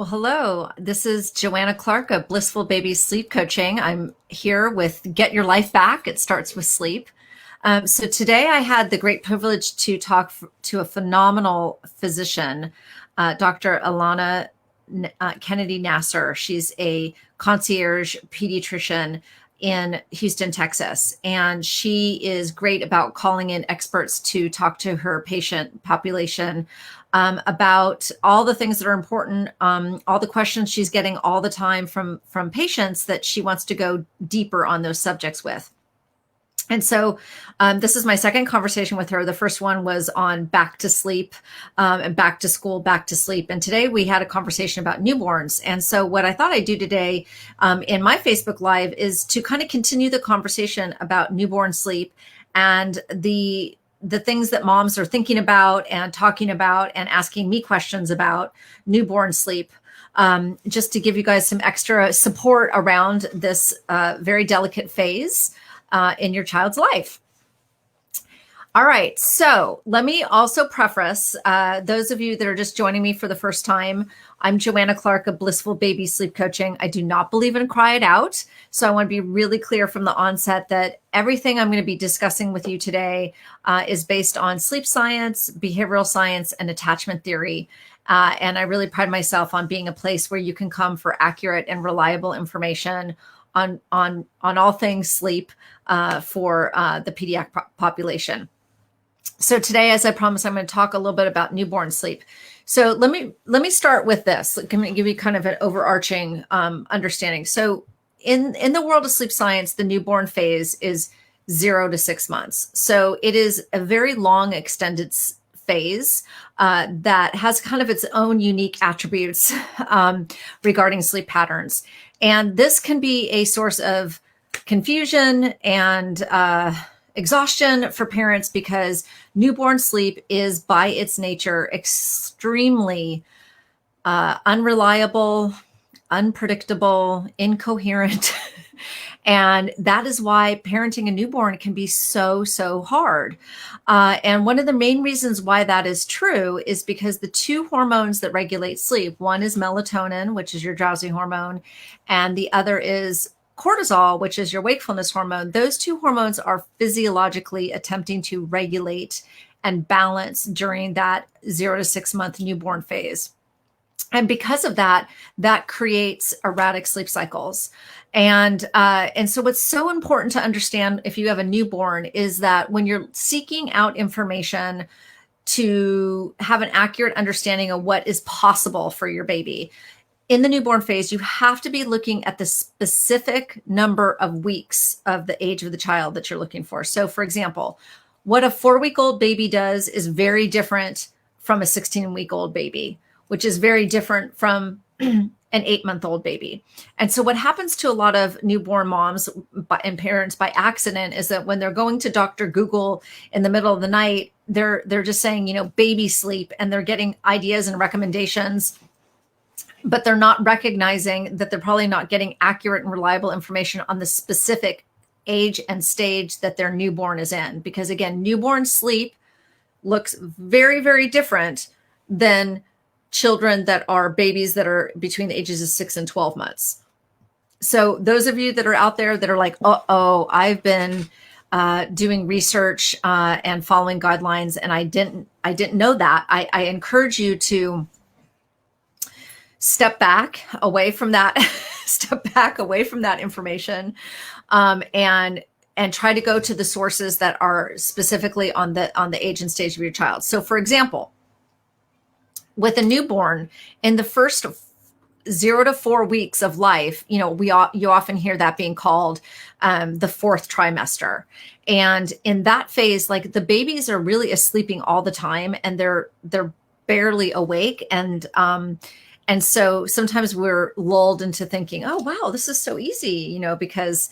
Well, hello. This is Joanna Clark of Blissful Baby Sleep Coaching. I'm here with Get Your Life Back. It starts with sleep. So today I had the great privilege to talk to a phenomenal physician, Dr. Alana Kennedy Nasser. She's a concierge pediatrician in Houston, Texas, and she is great about calling in experts to talk to her patient population about all the things that are important, all the questions she's getting all the time from patients that she wants to go deeper on those subjects with. And so this is my second conversation with her. The first one was on back to sleep and back to school, back to sleep. And today we had a conversation about newborns. And so what I thought I'd do today in my Facebook Live is to kind of continue the conversation about newborn sleep and the things that moms are thinking about and talking about and asking me questions about newborn sleep. Just to give you guys some extra support around this very delicate phase in your child's life. All right, so let me also preface, those of you that are just joining me for the first time, I'm Joanna Clark of Blissful Baby Sleep Coaching. I do not believe in cry it out. So I want to be really clear from the onset that everything I'm going to be discussing with you today is based on sleep science, behavioral science, and attachment theory. And I really pride myself on being a place where you can come for accurate and reliable information on all things sleep for the pediatric population. So today, as I promised, I'm going to talk a little bit about newborn sleep. So let me start with this. Let me give you kind of an overarching understanding. So in the world of sleep science, the newborn phase is 0 to 6 months. So it is a very long, extended phase that has kind of its own unique attributes regarding sleep patterns. And this can be a source of confusion and exhaustion for parents because newborn sleep is by its nature extremely unreliable, unpredictable, incoherent. And that is why parenting a newborn can be so hard. And one of the main reasons why that is true is because the two hormones that regulate sleep, one is melatonin, which is your drowsy hormone, and the other is cortisol, which is your wakefulness hormone. Those two hormones are physiologically attempting to regulate and balance during that 0 to 6 month newborn phase. And because of that, that creates erratic sleep cycles. And so what's so important to understand if you have a newborn is that when you're seeking out information to have an accurate understanding of what is possible for your baby, in the newborn phase, you have to be looking at the specific number of weeks of the age of the child that you're looking for. So for example, what a 4-week-old baby does is very different from a 16-week-old baby, which is very different from an 8-month-old baby. And so what happens to a lot of newborn moms and parents by accident is that when they're going to Dr. Google in the middle of the night, they're just saying, baby sleep, and they're getting ideas and recommendations, but they're not recognizing that they're probably not getting accurate and reliable information on the specific age and stage that their newborn is in. Because again, newborn sleep looks very different than children that are babies that are between the ages of 6 and 12 months. So those of you that are out there that are like, I've been doing research and following guidelines, and I didn't know that. I encourage you to step back away from that, information, and try to go to the sources that are specifically on the age and stage of your child. So for example, with a newborn, in the first 0 to 4 weeks of life, you often hear that being called the 4th trimester. And in that phase, like the babies are really sleeping all the time, and they're barely awake. And so sometimes we're lulled into thinking, oh, wow, this is so easy, because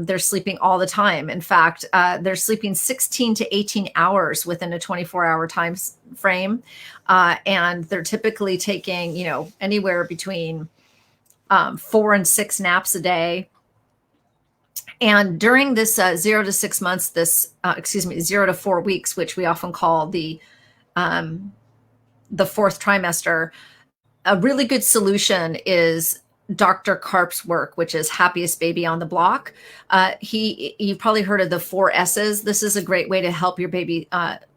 they're sleeping all the time. In fact, they're sleeping 16 to 18 hours within a 24-hour time frame. And they're typically taking, anywhere between 4 and 6 naps a day. And during this 0 to 6 months, 0 to 4 weeks, which we often call the 4th trimester, a really good solution is Dr. Karp's work, which is Happiest Baby on the Block. You've probably heard of the 4 S's. This is a great way to help your baby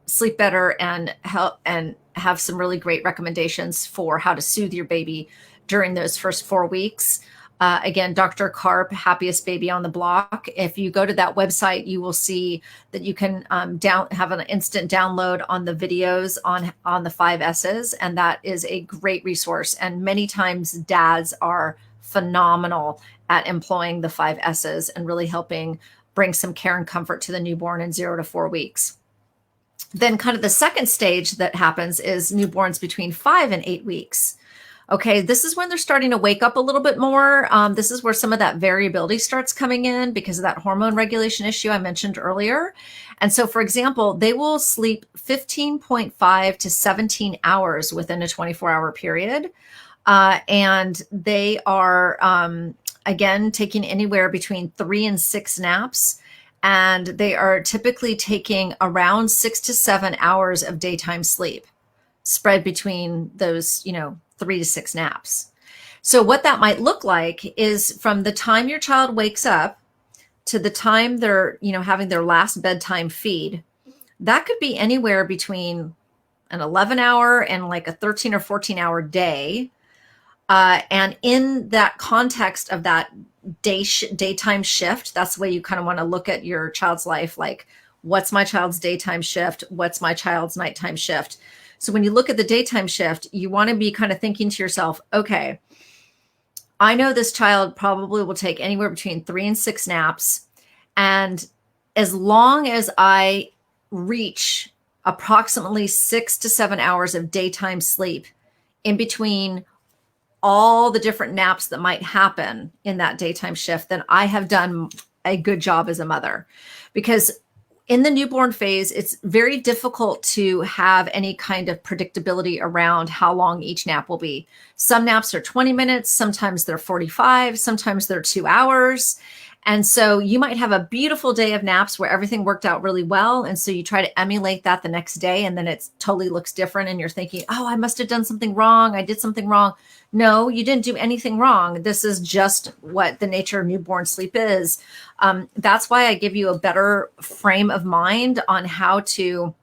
sleep better and help and have some really great recommendations for how to soothe your baby during those first 4 weeks. Again, Dr. Karp, Happiest Baby on the Block. If you go to that website, you will see that you can have an instant download on the videos on the 5 S's, and that is a great resource. And many times dads are phenomenal at employing the 5 S's and really helping bring some care and comfort to the newborn in 0 to 4 weeks. Then kind of the second stage that happens is newborns between 5 and 8 weeks. Okay, this is when they're starting to wake up a little bit more. This is where some of that variability starts coming in because of that hormone regulation issue I mentioned earlier. And so, for example, they will sleep 15.5 to 17 hours within a 24-hour period. And they are, again, taking anywhere between 3 and 6 naps. And they are typically taking around 6 to 7 hours of daytime sleep spread between those, 3 to 6 naps. So what that might look like is from the time your child wakes up to the time they're, having their last bedtime feed, that could be anywhere between an 11-hour and like a 13 or 14-hour day. And in that context of that daytime shift, that's the way you kind of want to look at your child's life. Like, what's my child's daytime shift? What's my child's nighttime shift? So when you look at the daytime shift, you want to be kind of thinking to yourself, okay, I know this child probably will take anywhere between 3 and 6 naps. And as long as I reach approximately 6 to 7 hours of daytime sleep in between all the different naps that might happen in that daytime shift, then I have done a good job as a mother. Because in the newborn phase, it's very difficult to have any kind of predictability around how long each nap will be. Some naps are 20 minutes, sometimes they're 45, sometimes they're 2 hours. And so you might have a beautiful day of naps where everything worked out really well. And so you try to emulate that the next day, and then it totally looks different. And you're thinking, oh, I must have done something wrong. I did something wrong. No, you didn't do anything wrong. This is just what the nature of newborn sleep is. That's why I give you a better frame of mind on how to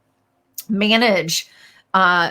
manage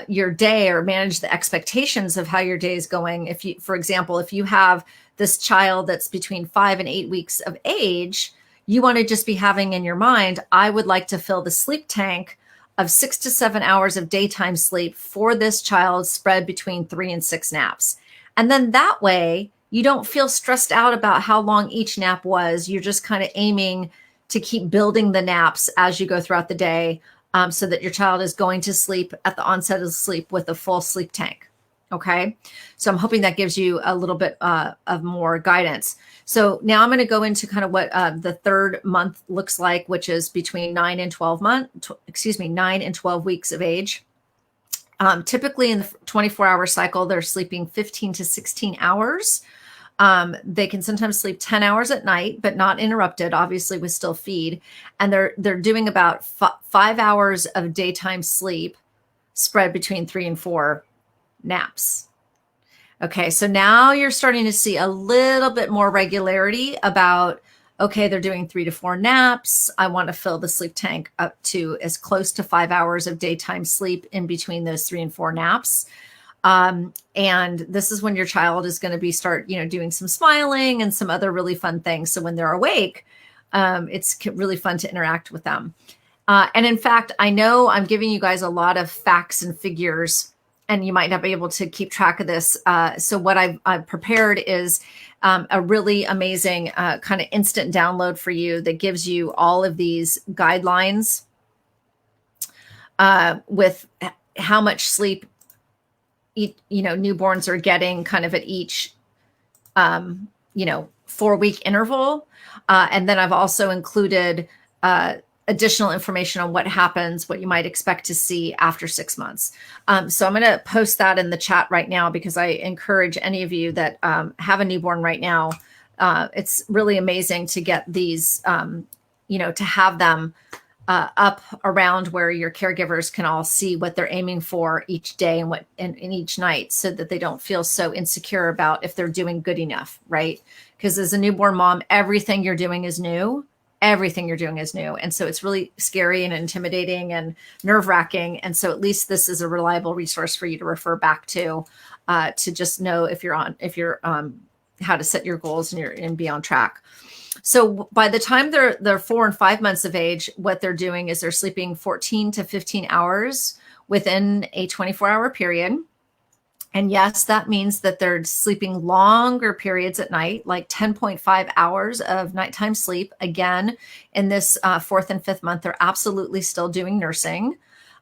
your day or manage the expectations of how your day is going. If you, for example, if you have this child that's between 5 and 8 weeks of age, you want to just be having in your mind, I would like to fill the sleep tank of 6 to 7 hours of daytime sleep for this child spread between 3 and 6 naps. And then that way you don't feel stressed out about how long each nap was. You're just kind of aiming to keep building the naps as you go throughout the day, so that your child is going to sleep at the onset of sleep with a full sleep tank. Okay. So I'm hoping that gives you a little bit of more guidance. So now I'm going to go into kind of what the third month looks like, which is between 9 and 12 9 and 12 weeks of age. Typically in the 24-hour cycle, they're sleeping 15 to 16 hours. They can sometimes sleep 10 hours at night, but not interrupted, obviously with still feed. And they're doing about 5 hours of daytime sleep spread between 3 and 4 naps. Okay, so now you're starting to see a little bit more regularity about, okay, they're doing 3 to 4 naps. I want to fill the sleep tank up to as close to 5 hours of daytime sleep in between those 3 and 4 naps. And this is when your child is going to start doing some smiling and some other really fun things. So when they're awake, it's really fun to interact with them. And in fact, I know I'm giving you guys a lot of facts and figures, and you might not be able to keep track of this. So what I've prepared is a really amazing kind of instant download for you that gives you all of these guidelines with how much sleep newborns are getting kind of at each 4-week interval. And then I've also included additional information on what happens, what you might expect to see after 6 months. So I'm going to post that in the chat right now, because I encourage any of you that have a newborn right now. It's really amazing to get these, to have them up around where your caregivers can all see what they're aiming for each day and what in each night, so that they don't feel so insecure about if they're doing good enough, right? Because as a newborn mom, everything you're doing is new. Everything you're doing is new. And so it's really scary and intimidating and nerve-wracking. And so at least this is a reliable resource for you to refer back to just know if you're how to set your goals and be on track. So by the time they're 4 and 5 months of age, what they're doing is they're sleeping 14 to 15 hours within a 24-hour period. And yes, that means that they're sleeping longer periods at night, like 10.5 hours of nighttime sleep. Again, in this 4th and 5th month, they're absolutely still doing nursing.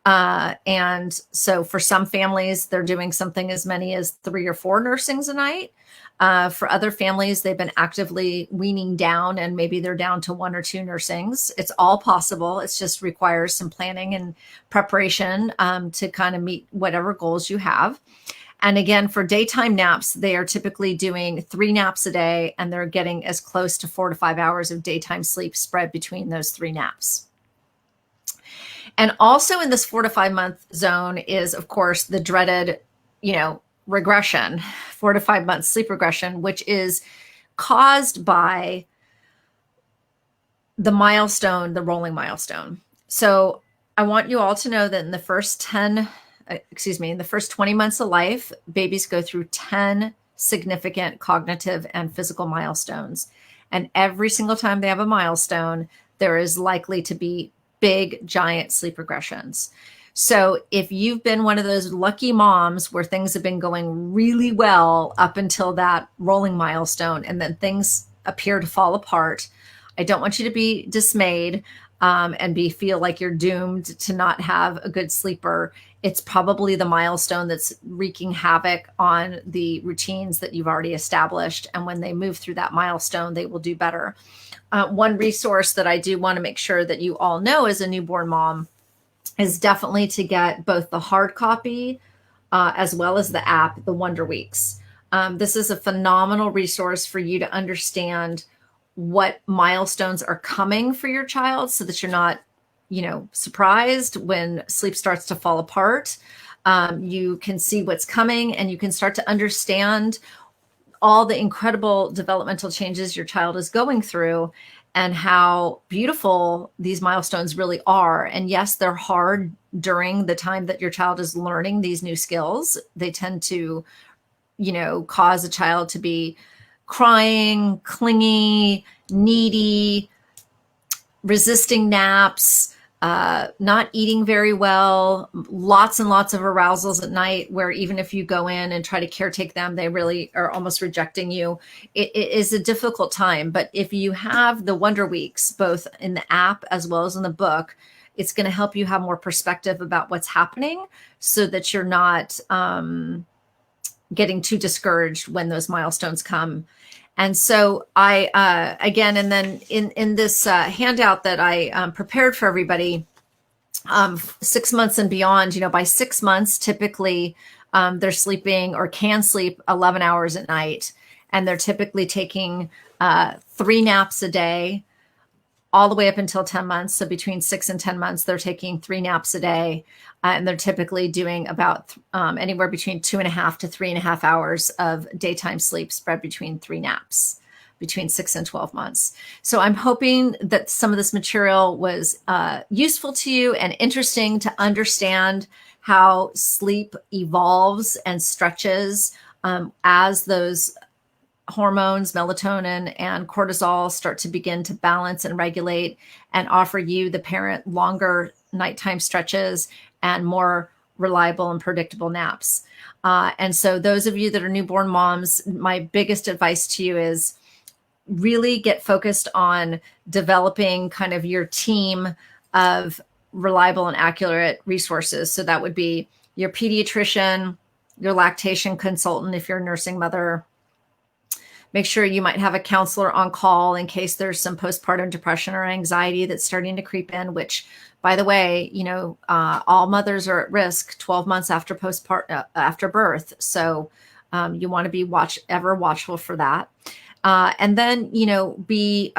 And so for some families, they're doing something as many as 3 or 4 nursings a night. For other families, they've been actively weaning down, and maybe they're down to 1 or 2 nursings. It's all possible. It just requires some planning and preparation to kind of meet whatever goals you have. And again, for daytime naps, they are typically doing 3 naps a day, and they're getting as close to 4 to 5 hours of daytime sleep spread between those 3 naps. And also in this 4 to 5 month zone is, of course, the dreaded, regression, 4 to 5 months sleep regression, which is caused by the rolling milestone. So I want you all to know that in the first 20 months of life, babies go through 10 significant cognitive and physical milestones. And every single time they have a milestone, there is likely to be big, giant sleep regressions. So if you've been one of those lucky moms where things have been going really well up until that rolling milestone, and then things appear to fall apart, I don't want you to be dismayed and feel like you're doomed to not have a good sleeper. It's probably the milestone that's wreaking havoc on the routines that you've already established. And when they move through that milestone, they will do better. One resource that I do want to make sure that you all know as a newborn mom is definitely to get both the hard copy as well as the app, the Wonder Weeks. This is a phenomenal resource for you to understand what milestones are coming for your child, so that you're not, surprised when sleep starts to fall apart. You can see what's coming, and you can start to understand all the incredible developmental changes your child is going through, and how beautiful these milestones really are. And yes, they're hard during the time that your child is learning these new skills. They tend to, cause a child to be crying, clingy, needy, resisting naps, not eating very well, lots and lots of arousals at night, where even if you go in and try to caretake them, they really are almost rejecting you. It is a difficult time. But if you have the Wonder Weeks, both in the app as well as in the book, it's going to help you have more perspective about what's happening, so that you're not getting too discouraged when those milestones come. And so again, and then in this handout that I prepared for everybody, 6 months and beyond, by 6 months, typically they're sleeping or can sleep 11 hours at night. And they're typically taking 3 naps a day all the way up until 10 months. So between 6 and 10 months, they're taking 3 naps a day. And they're typically doing about anywhere between 2.5 to 3.5 hours of daytime sleep spread between 3 naps, between 6 and 12 months. So I'm hoping that some of this material was useful to you and interesting to understand how sleep evolves and stretches as those hormones, melatonin and cortisol, start to begin to balance and regulate, and offer you, the parent, longer nighttime stretches and more reliable and predictable naps. And so those of you that are newborn moms, my biggest advice to you is really get focused on developing kind of your team of reliable and accurate resources. So that would be your pediatrician, your lactation consultant if you're a nursing mother. Make sure you might have a counselor on call in case there's some postpartum depression or anxiety that's starting to creep in, which, by the way, all mothers are at risk 12 months after after birth. So you want to be ever watchful for that. And then, be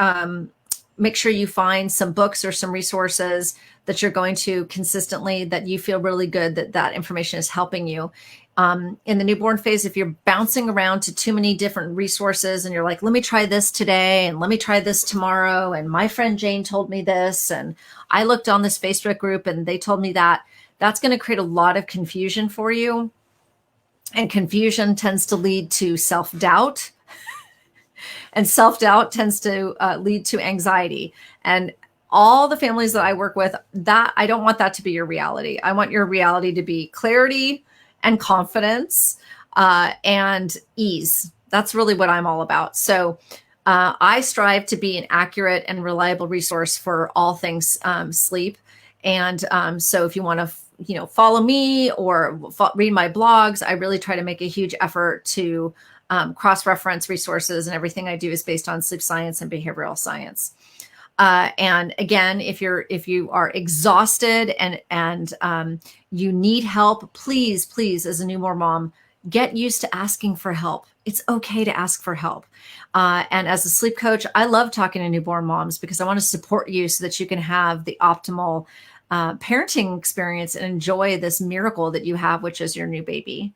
make sure you find some books or some resources that you're going to consistently, that you feel really good that that information is helping you. In the newborn phase, if you're bouncing around to too many different resources and you're like, let me try this today and let me try this tomorrow, and my friend Jane told me this, and I looked on this Facebook group and they told me that, that's going to create a lot of confusion for you. And confusion tends to lead to self-doubt. And self-doubt tends to lead to anxiety. And all the families that I work with, that I don't want that to be your reality. I want your reality to be clarity and confidence and ease. That's really what I'm all about. So I strive to be an accurate and reliable resource for all things sleep. And so if you want to, follow me or read my blogs, I really try to make a huge effort to cross-reference resources, and everything I do is based on sleep science and behavioral science. And again, if you are exhausted and you need help, please, as a newborn mom, get used to asking for help. It's okay to ask for help. And as a sleep coach, I love talking to newborn moms because I want to support you so that you can have the optimal parenting experience and enjoy this miracle that you have, which is your new baby.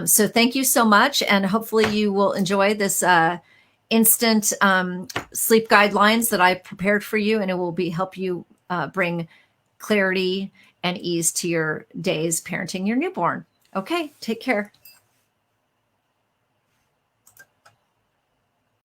So thank you so much. And hopefully you will enjoy this instant sleep guidelines that I prepared for you, and it will help you bring clarity and ease to your days parenting your newborn. Okay, take care.